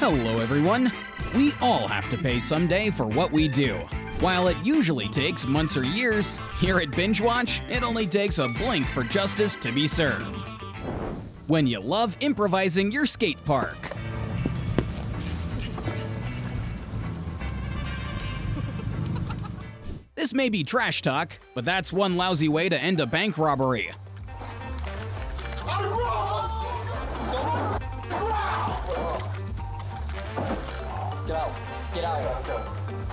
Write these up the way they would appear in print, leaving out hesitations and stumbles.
Hello everyone! We all have to pay someday for what we do. While it usually takes months or years, here at Binge Watch, it only takes a blink for justice to be served. When you love improvising your skate park. This may be trash talk, but that's one lousy way to end a bank robbery. Get out.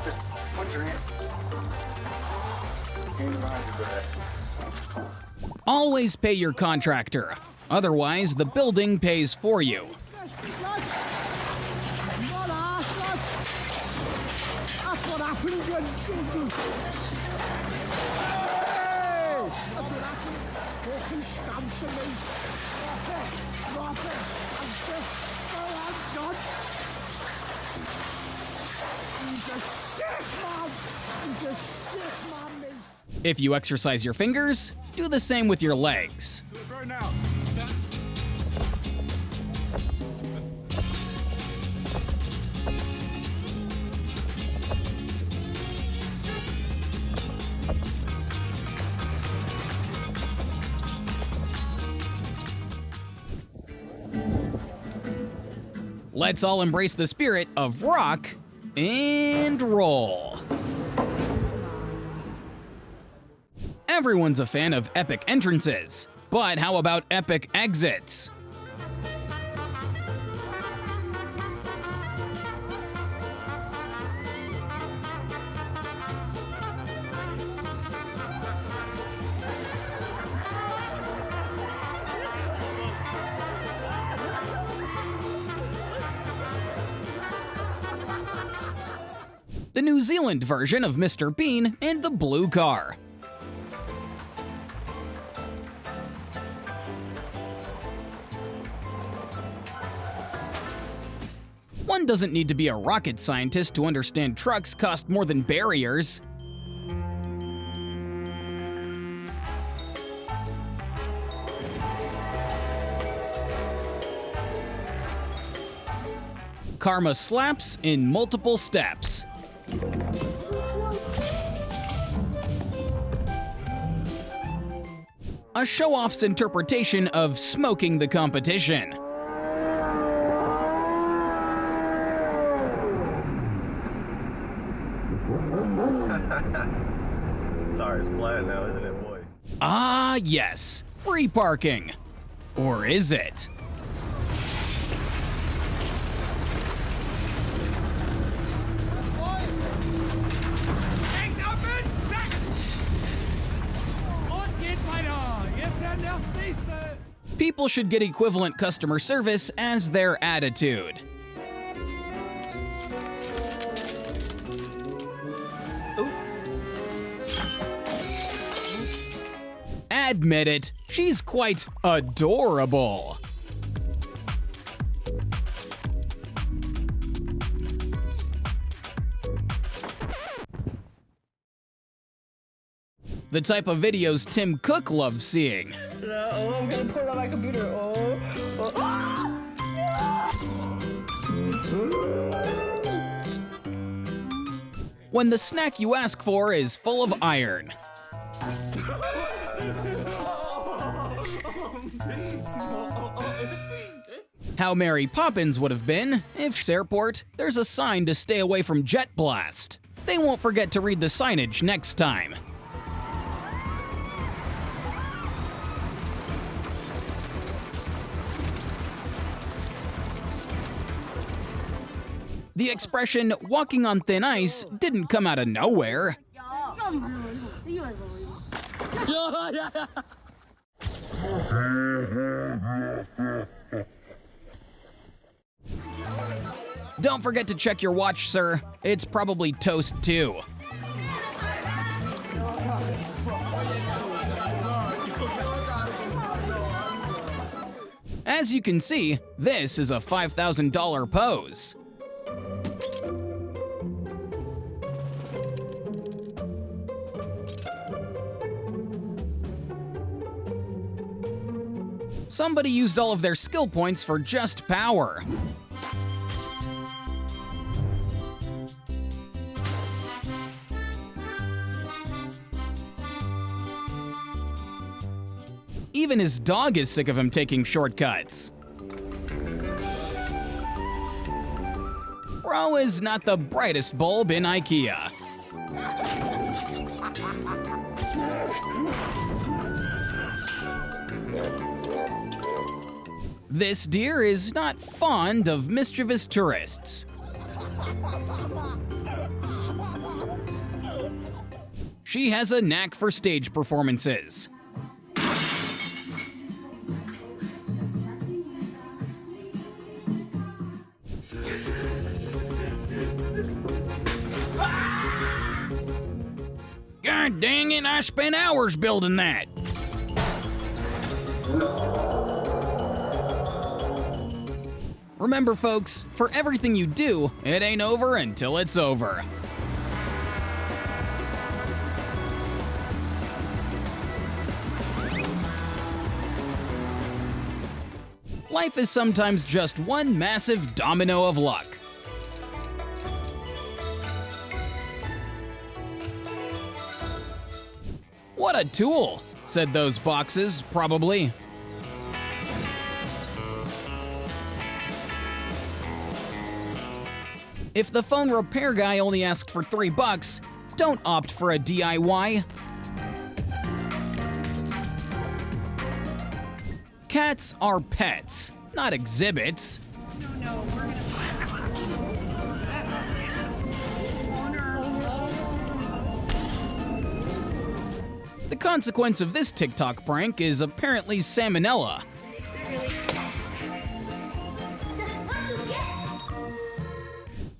Just put your hand behind your back. Always pay your contractor. Otherwise, the building pays for you. That's what happens when children. Hey! That's what happens. Fucking stamps of me. Drop it. Oh, I'm done. He's a sick man. He's a sick man, mate. If you exercise your fingers, do the same with your legs. Right now. Let's all embrace the spirit of rock and roll. Everyone's a fan of epic entrances, but how about epic exits? The New Zealand version of Mr. Bean and the blue car. One doesn't need to be a rocket scientist to understand trucks cost more than barriers. Karma slaps in multiple steps. A show-off's interpretation of smoking the competition. Tires flying now, isn't it, boy? Ah, yes, free parking. Or is it? People should get equivalent customer service as their attitude. Admit it, she's quite adorable. The type of videos Tim Cook loves seeing. Oh, I'm gonna put it on my computer. When the snack you ask for is full of iron. How Mary Poppins would have been if airport, there's a sign to stay away from jet blast. They won't forget to read the signage next time. The expression walking on thin ice didn't come out of nowhere. Don't forget to check your watch, sir. It's probably toast too. As you can see, this is a $5,000 pose. Somebody used all of their skill points for just power. Even his dog is sick of him taking shortcuts. Bro is not the brightest bulb in IKEA. This deer is not fond of mischievous tourists. She has a knack for stage performances. God dang it, I spent hours building that. Remember, folks, for everything you do, it ain't over until it's over. Life is sometimes just one massive domino of luck. What a tool, said those boxes, probably. If the phone repair guy only asked for $3, don't opt for a DIY. Cats are pets, not exhibits. The consequence of this TikTok prank is apparently salmonella.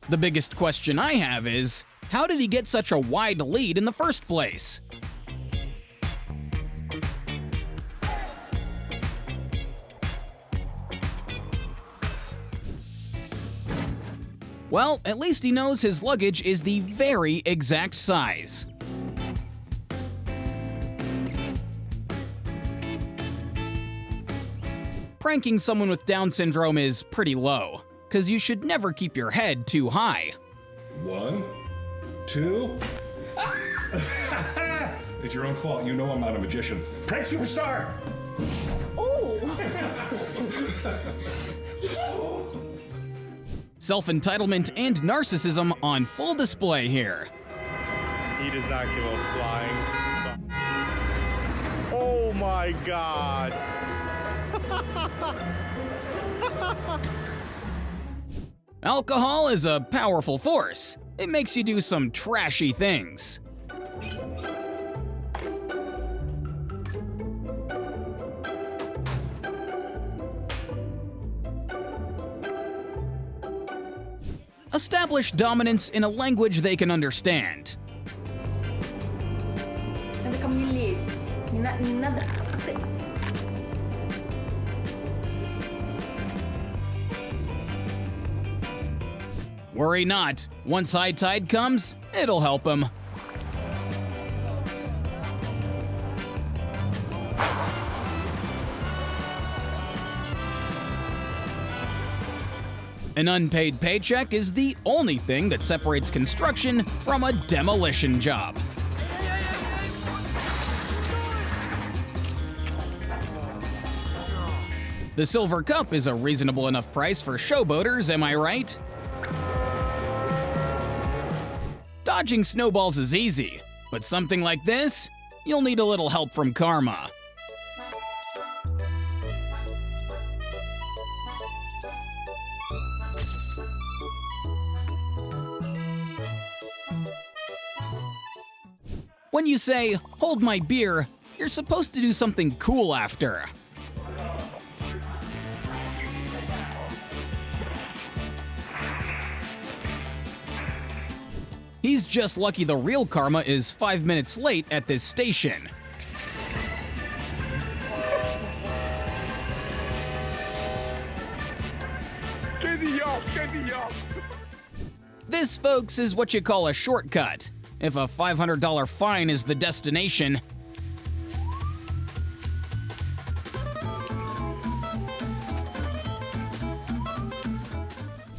The biggest question I have is, how did he get such a wide lead in the first place? Well, at least he knows his luggage is the very exact size. Pranking someone with Down syndrome is pretty low, because you should never keep your head too high. 1, 2. It's your own fault. You know I'm not a magician. Prank superstar! Self-entitlement and narcissism on full display here. He does not give a flying fuck. Oh my god. Alcohol is a powerful force. It makes you do some trashy things. Establish dominance in a language they can understand. Надо ко мне лезть. Не надо. Worry not. Once high tide comes, it'll help him. An unpaid paycheck is the only thing that separates construction from a demolition job. The silver cup is a reasonable enough price for showboaters, am I right? Dodging snowballs is easy, but something like this, you'll need a little help from karma. When you say, "Hold my beer," you're supposed to do something cool after. He's just lucky the real karma is 5 minutes late at this station. This, folks, is what you call a shortcut. If a $500 fine is the destination.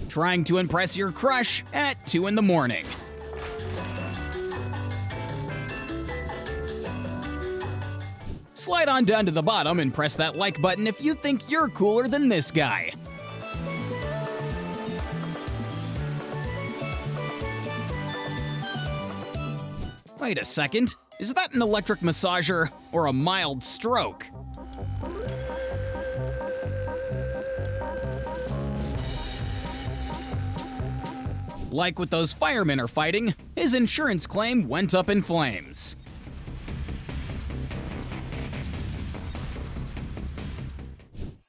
Trying to impress your crush at 2 in the morning. Slide on down to the bottom and press that like button if you think you're cooler than this guy. Wait a second, is that an electric massager or a mild stroke? Like what those firemen are fighting, his insurance claim went up in flames.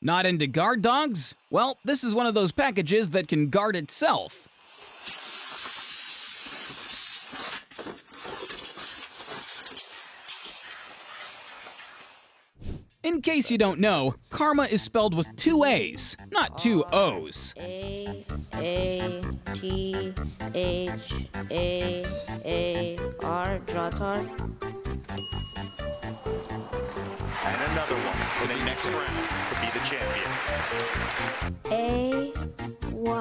Not into guard dogs? Well, this is one of those packages that can guard itself. In case you don't know, karma is spelled with 2 A's, not 2 O's. A-A-T-H-A-A-R, Dratar. And another one in the next round to be the champion. A-Y-A-C-O-H-U-I-T-E,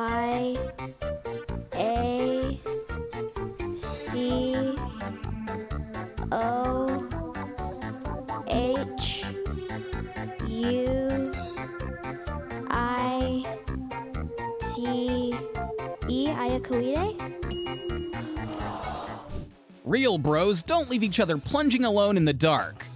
Ayakuide? Real bros don't leave each other plunging alone in the dark.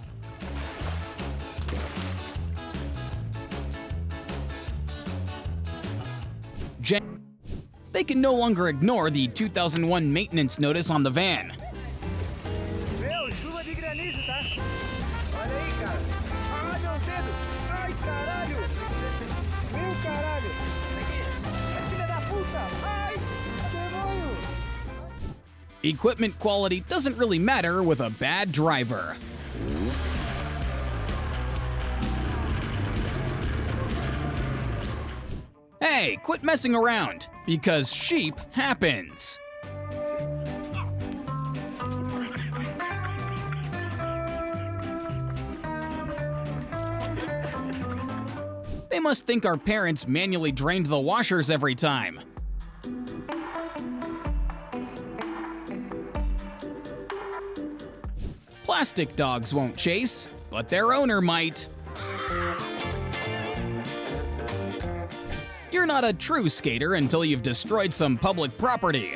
They can no longer ignore the 2001 maintenance notice on the van. Meu, chuva de granizo, tá? Olha aí, cara. Ai, meu dedo. Ai, caralho. Meu caralho. É filha da puta. Ai, demônio. Equipment quality doesn't really matter with a bad driver. Hey, quit messing around, because sheep happens. They must think our parents manually drained the washers every time. Plastic dogs won't chase, but their owner might. You're not a true skater until you've destroyed some public property.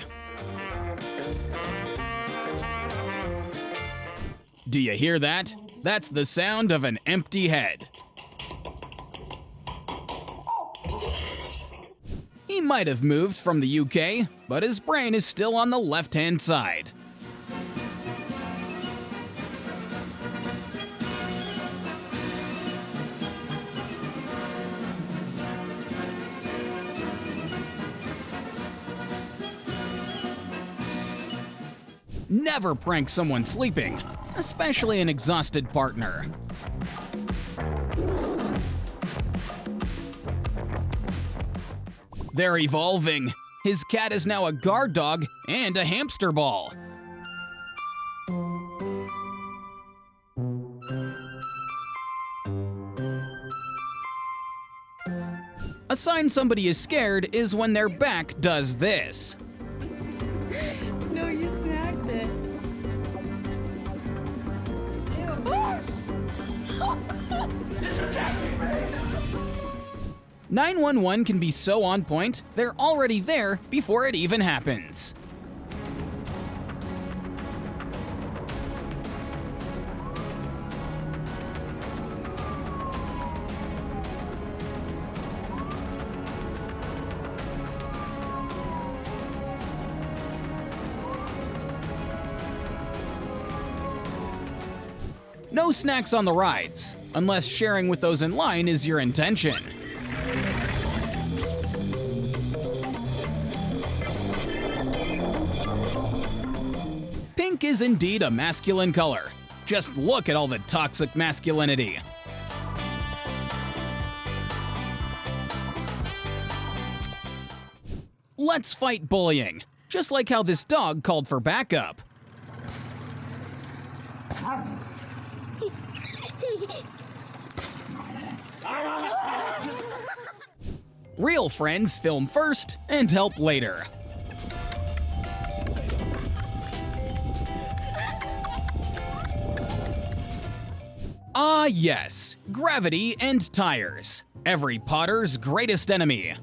Do you hear that? That's the sound of an empty head. He might have moved from the UK, but his brain is still on the left-hand side. Never prank someone sleeping, especially an exhausted partner. They're evolving. His cat is now a guard dog and a hamster ball. A sign somebody is scared is when their back does this. No, you snagged it. 911 can be so on point, they're already there before it even happens. No snacks on the rides, unless sharing with those in line is your intention. Pink is indeed a masculine color. Just look at all the toxic masculinity. Let's fight bullying, just like how this dog called for backup. Real friends film first and help later. Ah yes, gravity and tires. Every potter's greatest enemy.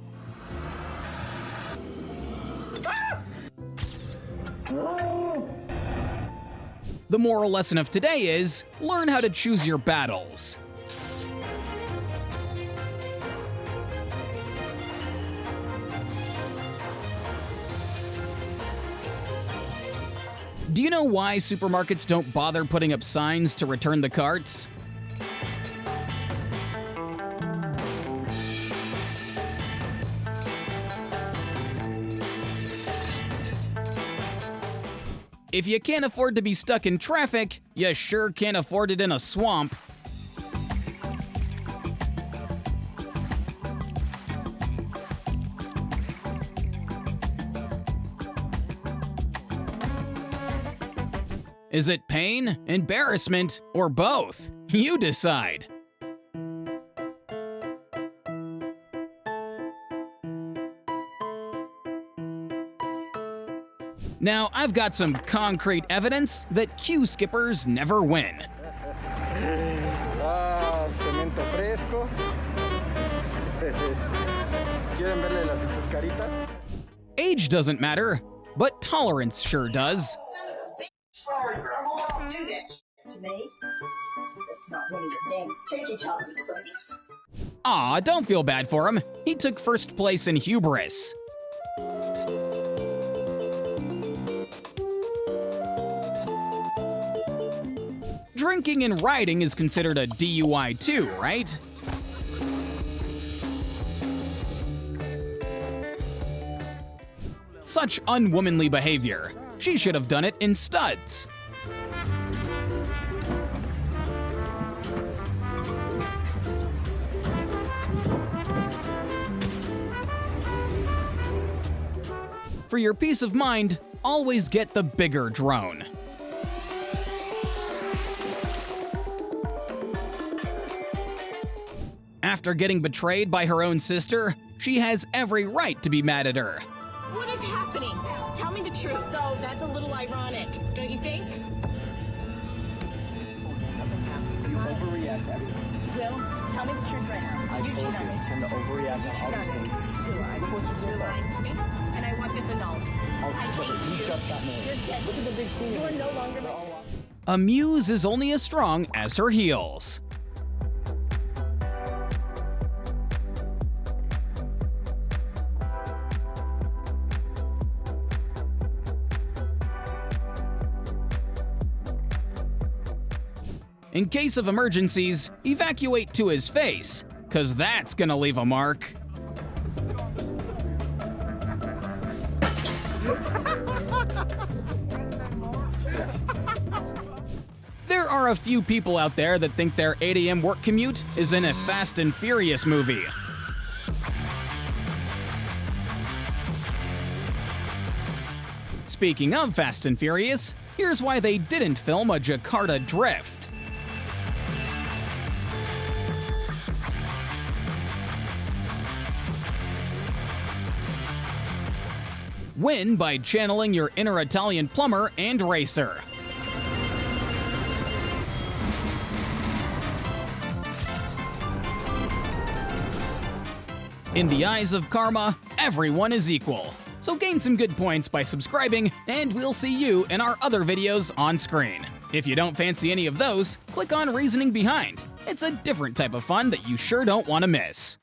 The moral lesson of today is, learn how to choose your battles. Do you know why supermarkets don't bother putting up signs to return the carts? If you can't afford to be stuck in traffic, you sure can't afford it in a swamp. Is it pain, embarrassment, or both? You decide. Now, I've got some concrete evidence that queue skippers never win. Cemento fresco. ¿Quieren verle sus caritas? Age doesn't matter, but tolerance sure does. Sorry, Grandma, I don't do that to me. That's not one of your damn ticky-tacky buddies. Aw, don't feel bad for him. He took first place in hubris. Drinking and riding is considered a DUI too, right? Such unwomanly behavior. She should have done it in studs. For your peace of mind, always get the bigger drone. After getting betrayed by her own sister, she has every right to be mad at her. What is happening? Tell me the truth. So that's a little ironic, don't you think? You overreact to everything. Will, tell me the truth right now. I Did you told cheat you on me? tend to overreact to all these things. Look what you You're did. lying to me, and I want this annulled. I Look, hate you you. just got married. You're dead. Look at the big scene. You are no longer my... A muse is only as strong as her heels. In case of emergencies, evacuate to his face, 'cause that's gonna leave a mark. There are a few people out there that think their 8 a.m. work commute is in a Fast and Furious movie. Speaking of Fast and Furious, here's why they didn't film a Jakarta drift. Win by channeling your inner Italian plumber and racer. In the eyes of karma, everyone is equal. So gain some good points by subscribing, and we'll see you in our other videos on screen. If you don't fancy any of those, click on Reasoning Behind. It's a different type of fun that you sure don't want to miss.